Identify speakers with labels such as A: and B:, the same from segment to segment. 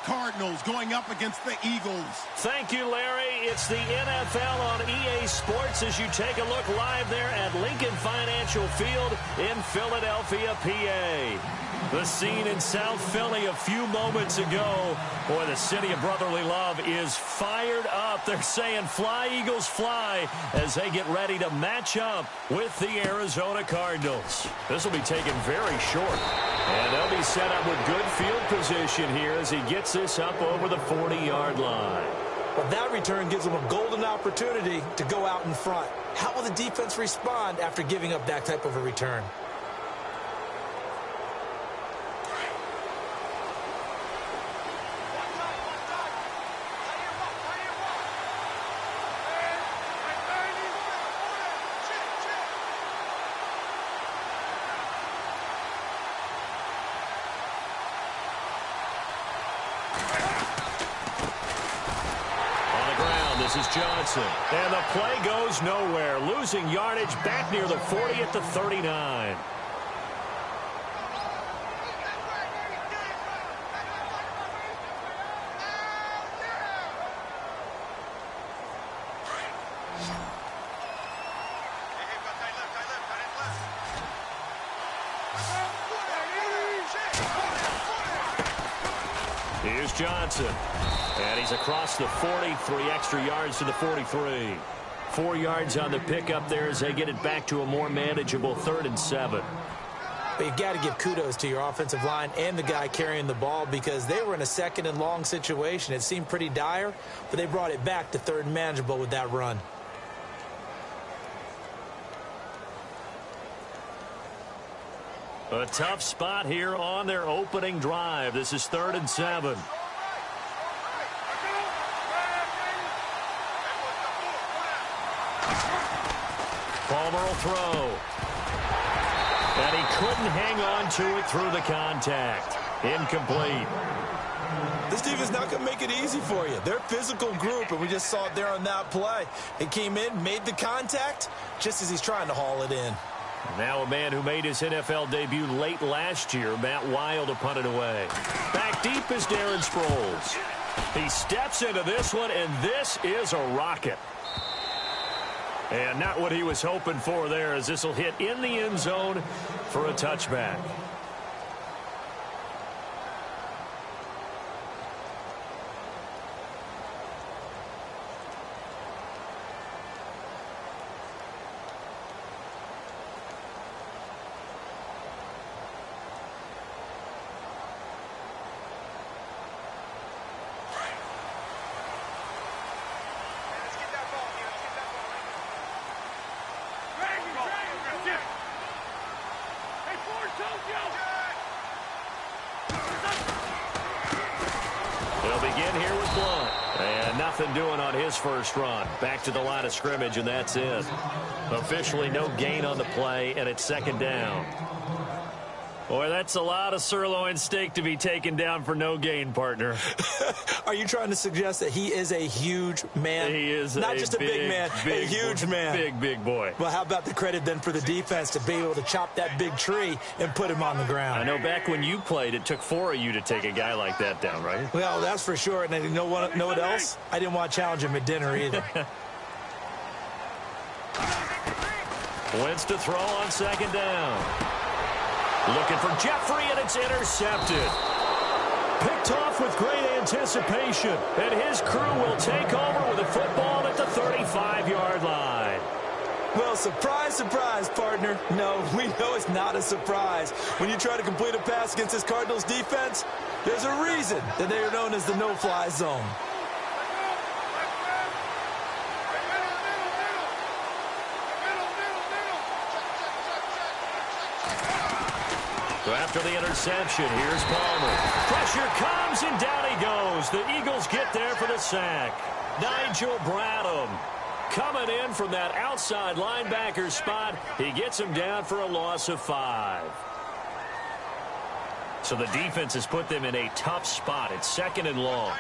A: Cardinals going up against the Eagles.
B: Thank you, Larry. It's the NFL on EA Sports as you take a look live there at Lincoln Financial Field in Philadelphia, PA. The scene in South Philly a few moments ago. Boy, the city of brotherly love is fired up. They're saying fly, Eagles, fly as they get ready to match up with the Arizona Cardinals. This will be taken very short. And they'll be set up with good field position here as he gets this up over the 40-yard line.
C: But that return gives them a golden opportunity to go out in front. How will the defense respond after giving up that type of a return?
B: This is Johnson. And the play goes nowhere. Losing yardage back near the 40 at the 39. Here's Johnson. And he's across the 40, 3 extra yards to the 43. 4 yards on the pickup there as they get it back to a more manageable 3rd and 7.
C: But you've got to give kudos to your offensive line and the guy carrying the ball because they were in a 2nd and long situation. It seemed pretty dire, but they brought it back to 3rd and manageable with that run.
B: A tough spot here on their opening drive. This is 3rd and 7. Palmer will throw. And he couldn't hang on to it through the contact. Incomplete.
D: This defense not going to make it easy for you. They're a physical group, and we just saw it there on that play. He came in, made the contact, just as he's trying to haul it in.
B: Now a man who made his NFL debut late last year, Matt Wild, to punt it away. Back deep is Darren Sproles. He steps into this one, and this is a rocket. And not what he was hoping for there, as this will hit in the end zone for a touchback. They'll begin here with Blunt. And nothing doing on his first run. Back to the line of scrimmage, and that's it. Officially no gain on the play, and it's 2nd down. Boy, that's a lot of sirloin steak to be taken down for no gain, partner.
C: Are you trying to suggest that he is a huge man?
B: He is
C: not just a big man, a huge man.
B: Big boy.
C: Well, how about the credit then for the defense to be able to chop that big tree and put him on the ground?
B: I know back when you played, it took 4 of you to take a guy like that down, right?
C: Well, that's for sure. And you know what else? I didn't want to challenge him at dinner either.
B: Wentz to throw on 2nd down. Looking for Jeffrey, and it's intercepted. Picked off with great anticipation, and his crew will take over with the football at the 35-yard line.
C: Well, surprise, surprise, partner. No, we know it's not a surprise. When you try to complete a pass against this Cardinals defense, there's a reason that they are known as the no-fly zone.
B: So after the interception, here's Palmer. Pressure comes, and down he goes. The Eagles get there for the sack. Nigel Bradham coming in from that outside linebacker spot. He gets him down for a loss of 5. So the defense has put them in a tough spot. It's 2nd and long.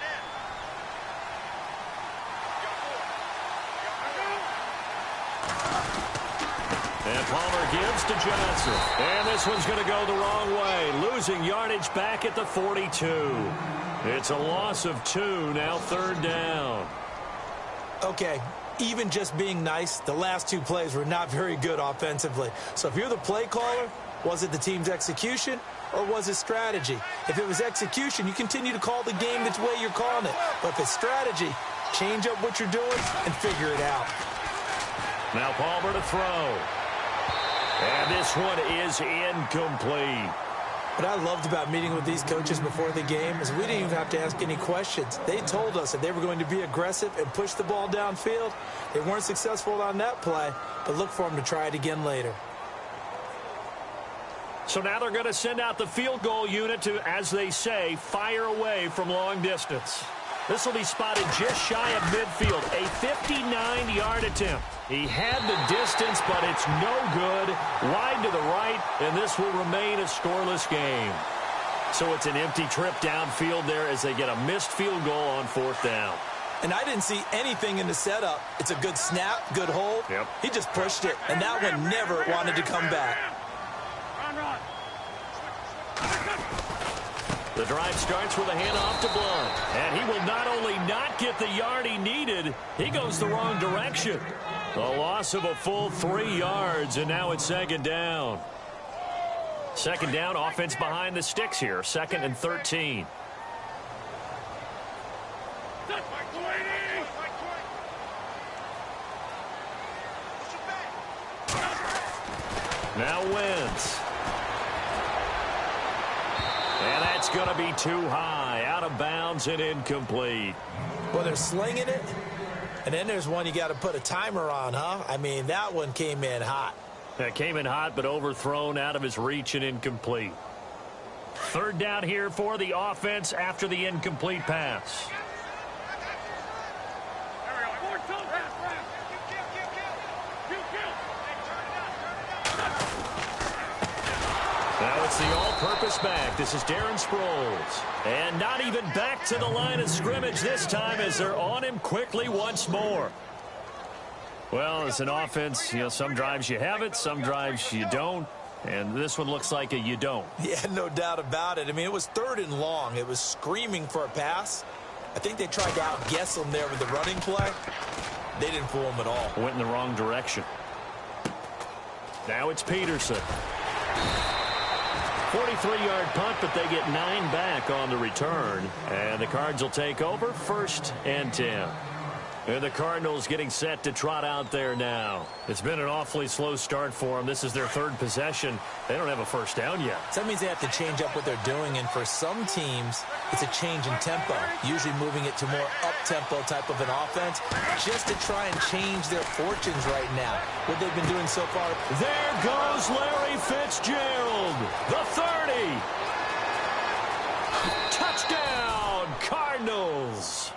B: And Palmer gives to Johnson. And this one's going to go the wrong way. Losing yardage back at the 42. It's a loss of 2, now 3rd down.
D: Okay, even just being nice, the last 2 plays were not very good offensively. So if you're the play caller, was it the team's execution or was it strategy? If it was execution, you continue to call the game the way you're calling it. But if it's strategy, change up what you're doing and figure it out.
B: Now Palmer to throw. And this one is incomplete.
D: What I loved about meeting with these coaches before the game is we didn't even have to ask any questions. They told us that they were going to be aggressive and push the ball downfield. They weren't successful on that play, but look for them to try it again later.
B: So now they're going to send out the field goal unit to, as they say, fire away from long distance. This will be spotted just shy of midfield, a 59-yard attempt. He had the distance, but it's no good. Wide to the right, and this will remain a scoreless game. So it's an empty trip downfield there as they get a missed field goal on 4th down.
D: And I didn't see anything in the setup. It's a good snap, good hold.
B: Yep.
D: He just pushed it, and that one never wanted to come back.
B: The drive starts with a handoff to Blount. And he will not only not get the yard he needed, he goes the wrong direction. A loss of a full 3 yards, and now it's 2nd down. 2nd down, offense behind the sticks here. 2nd and 13. Now Wentz. And that's going to be too high. Out of bounds and incomplete.
D: Well, they're slinging it. And then there's one you got to put a timer on, huh? I mean, that one came in hot.
B: That came in hot, but overthrown, out of his reach and incomplete. 3rd down here for the offense after the incomplete pass. Now it's the all-purpose back. This is Darren Sproles. And not even back to the line of scrimmage this time as they're on him quickly once more. Well, as an offense, you know, some drives you have it, some drives you don't. And this one looks like a you don't.
D: Yeah, no doubt about it. I mean, it was 3rd and long. It was screaming for a pass. I think they tried to outguess him there with the running play. They didn't fool him at all.
B: Went in the wrong direction. Now it's Peterson. 43-yard punt, but they get 9 back on the return. And the Cards will take over 1st and 10. And the Cardinals getting set to trot out there now. It's been an awfully slow start for them. This is their 3rd possession. They don't have a 1st down yet.
D: So that means they have to change up what they're doing. And for some teams, it's a change in tempo. Usually moving it to more up-tempo type of an offense just to try and change their fortunes right now. What they've been doing so far.
B: There goes Larry Fitzgerald. The 30. Touchdown, Cardinals.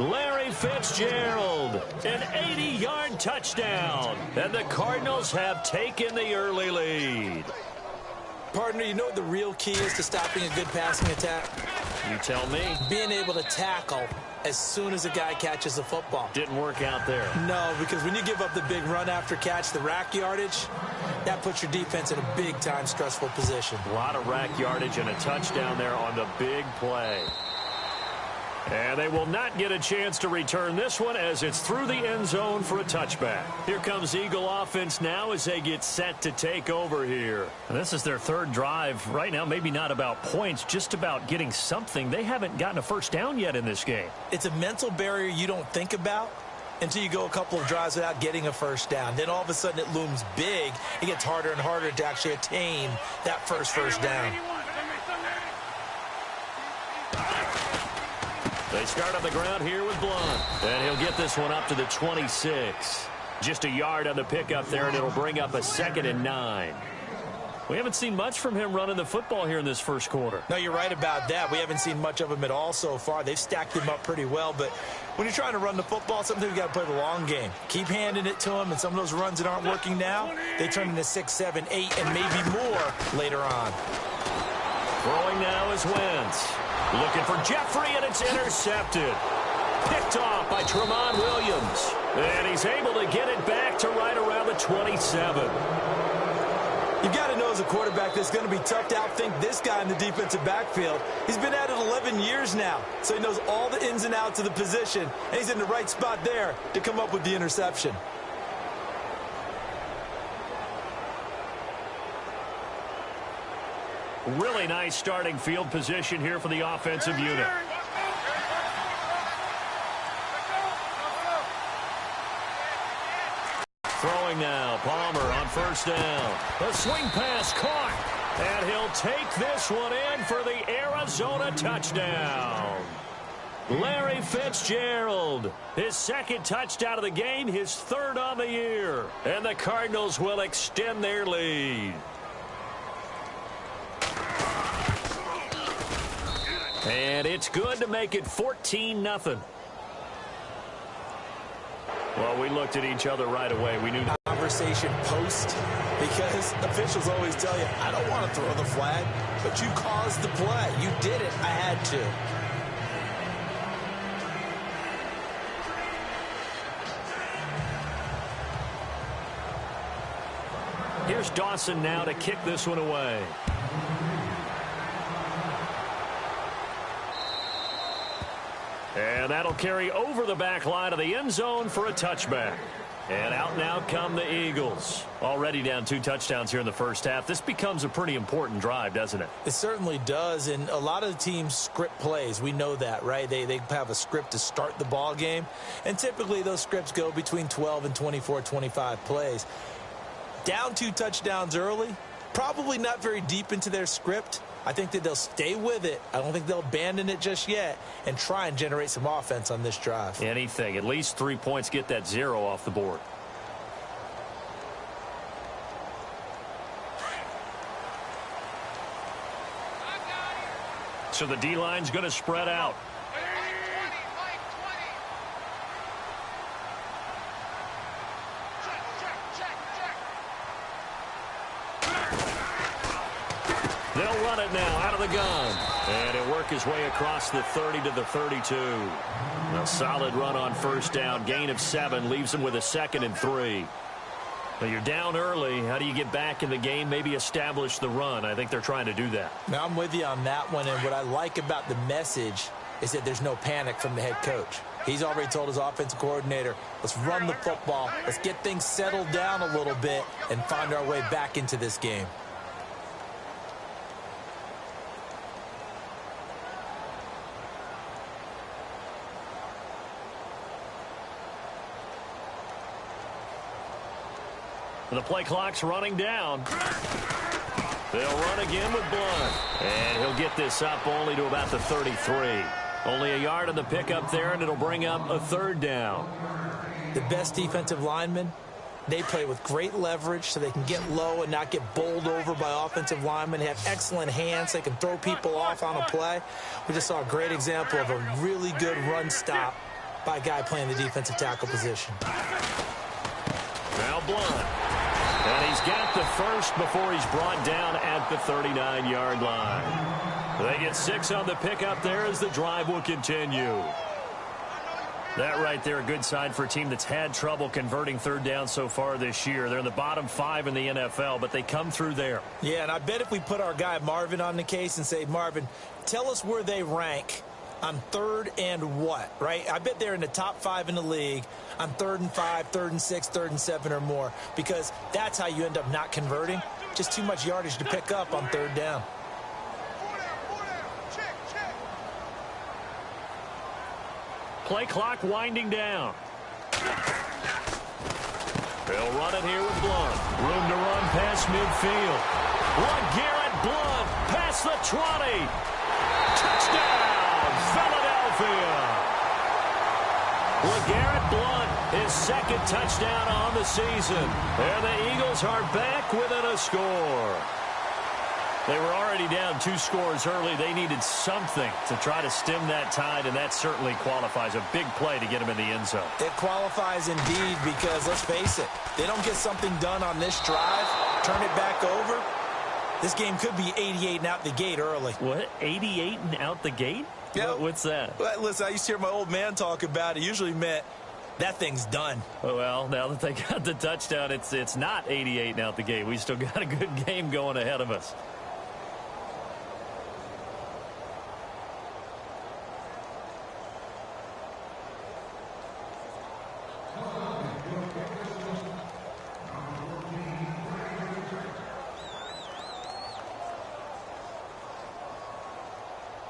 B: Larry Fitzgerald, an 80-yard touchdown, and the Cardinals have taken the early lead.
D: Partner, you know what the real key is to stopping a good passing attack?
B: You tell me.
D: Being able to tackle as soon as a guy catches the football.
B: Didn't work out there.
D: No, because when you give up the big run after catch, the rack yardage, that puts your defense in a big-time stressful position.
B: A lot of rack yardage and a touchdown there on the big play. And they will not get a chance to return this one as it's through the end zone for a touchback. Here comes Eagle offense now as they get set to take over here. And this is their 3rd drive. Right now, maybe not about points, just about getting something. They haven't gotten a 1st down yet in this game.
D: It's a mental barrier you don't think about until you go a couple of drives without getting a 1st down. Then all of a sudden it looms big. It gets harder and harder to actually attain that first down.
B: They start on the ground here with Blount. And he'll get this one up to the 26. Just a yard on the pickup there, and it'll bring up a 2nd and 9. We haven't seen much from him running the football here in this 1st quarter.
D: No, you're right about that. We haven't seen much of him at all so far. They've stacked him up pretty well, but when you're trying to run the football, sometimes you got to play the long game. Keep handing it to him, and some of those runs that aren't working now, they turn into 6, 7, 8, and maybe more later on.
B: Throwing now is Wentz. Looking for Jeffrey, and it's intercepted. Picked off by Tramon Williams. And he's able to get it back to right around the 27. 7.
D: You've got to know as a quarterback that's going to be tough to outthink this guy in the defensive backfield. He's been at it 11 years now, so he knows all the ins and outs of the position, and he's in the right spot there to come up with the interception.
B: Really nice starting field position here for the offensive unit. Throwing now, Palmer on first down. The swing pass caught, and he'll take this one in for the Arizona touchdown. Larry Fitzgerald, his second touchdown of the game, his third on the year. And the Cardinals will extend their lead. And it's good to make it 14-0. Well, we looked at each other right away. We knew
D: Conversation post, because officials always tell you, I don't want to throw the flag, but you caused the play. You did it. I had to.
B: Here's Dawson now to kick this one away. And that'll carry over the back line of the end zone for a touchback. And out now come the Eagles. Already down 2 touchdowns here in the first half. This becomes a pretty important drive, doesn't it?
D: It certainly does, and a lot of the teams script plays. We know that, right? They have a script to start the ball game, and typically those scripts go between 12 and 24, 25 plays. Down 2 touchdowns early, probably not very deep into their script. I think that they'll stay with it. I don't think they'll abandon it just yet and try and generate some offense on this drive.
B: Anything. At least 3 points, get that 0 off the board. So the D-line's going to spread out. They'll run it now out of the gun. And it'll work his way across the 30 to the 32. A solid run on first down. Gain of 7 leaves him with a 2nd and 3. But you're down early. How do you get back in the game? Maybe establish the run. I think they're trying to do that.
D: Now, I'm with you on that one. And what I like about the message is that there's no panic from the head coach. He's already told his offensive coordinator, let's run the football. Let's get things settled down a little bit and find our way back into this game.
B: The play clock's running down. They'll run again with Blunt. And he'll get this up only to about the 33. Only a yard on the pickup there, and it'll bring up a 3rd down.
D: The best defensive linemen, they play with great leverage so they can get low and not get bowled over by offensive linemen. They have excellent hands. They can throw people off on a play. We just saw a great example of a really good run stop by a guy playing the defensive tackle position.
B: Now Blunt. And he's got the first before he's brought down at the 39-yard line. They get 6 on the pickup there as the drive will continue. That right there, a good sign for a team that's had trouble converting 3rd down so far this year. They're in the bottom 5 in the NFL, but they come through there.
D: Yeah, and I bet if we put our guy Marvin on the case and say, Marvin, tell us where they rank on 3rd and what, right? I bet they're in the top 5 in the league on 3rd and 5, 3rd and 6, 3rd and 7 or more, because that's how you end up not converting. Just too much yardage to pick up on 3rd down.
B: Play clock winding down. They'll run it here with Blunt. Room to run past midfield. LeGarrette Blunt past the 20. Touchdown, Philadelphia. LeGarrette Blunt, his 2nd touchdown on the season. And the Eagles are back within a score. They were already down 2 scores early. They needed something to try to stem that tide, and that certainly qualifies. A big play to get them in the end zone.
D: It qualifies indeed because, let's face it, they don't get something done on this drive, turn it back over, this game could be 88 and out the gate early.
B: What? 88 and out the gate?
D: Yeah.
B: What's that?
D: Well, listen, I used to hear my old man talk about it. Usually meant that thing's done.
B: Well, now that they got the touchdown, it's not 88 now at the gate. We still got a good game going ahead of us.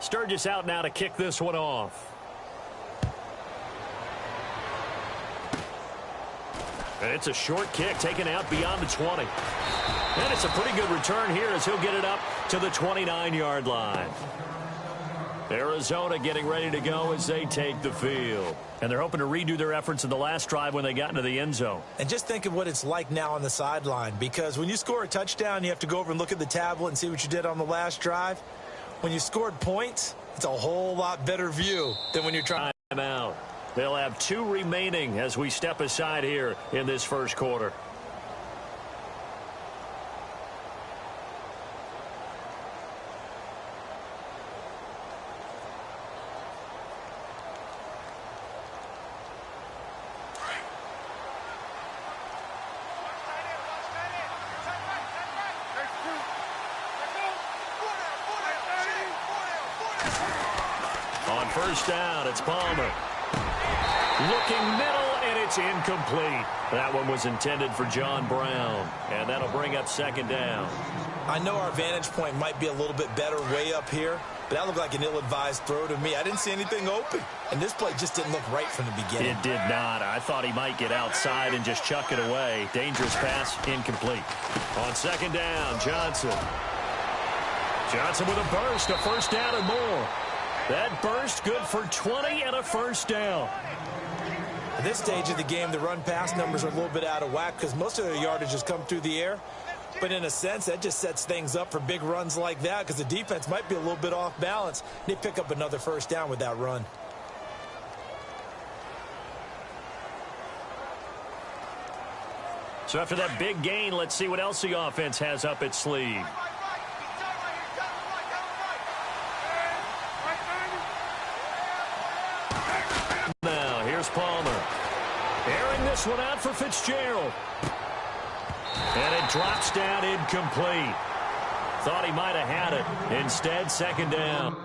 B: Sturgis out now to kick this one off. And it's a short kick taken out beyond the 20. And it's a pretty good return here as he'll get it up to the 29-yard line. Arizona getting ready to go as they take the field. And they're hoping to redo their efforts in the last drive when they got into the end zone.
D: And just think of what it's like now on the sideline, because when you score a touchdown, you have to go over and look at the tablet and see what you did on the last drive. When you scored points, it's a whole lot better view than when you're trying.
B: Out. They'll have 2 remaining as we step aside here in this first quarter. On first down, it's Palmer. Looking middle, and it's incomplete. That one was intended for John Brown, and that'll bring up second down.
D: I know our vantage point might be a little bit better way up here, but that looked like an ill-advised throw to me. I didn't see anything open, and this play just didn't look right from the beginning.
B: It did not. I thought he might get outside and just chuck it away. Dangerous pass, incomplete. On second down, Johnson. Johnson with a burst, a first down and more. That burst good for 20 and a first down.
D: At this stage of the game, the run-pass numbers are a little bit out of whack because most of their yardage has come through the air. But in a sense, that just sets things up for big runs like that because the defense might be a little bit off balance. They pick up another first down with that run.
B: So after that big gain, let's see what else the offense has up its sleeve. Now, here's Palmer. Airing this one out for Fitzgerald. And it drops down incomplete. Thought he might have had it. Instead, second down.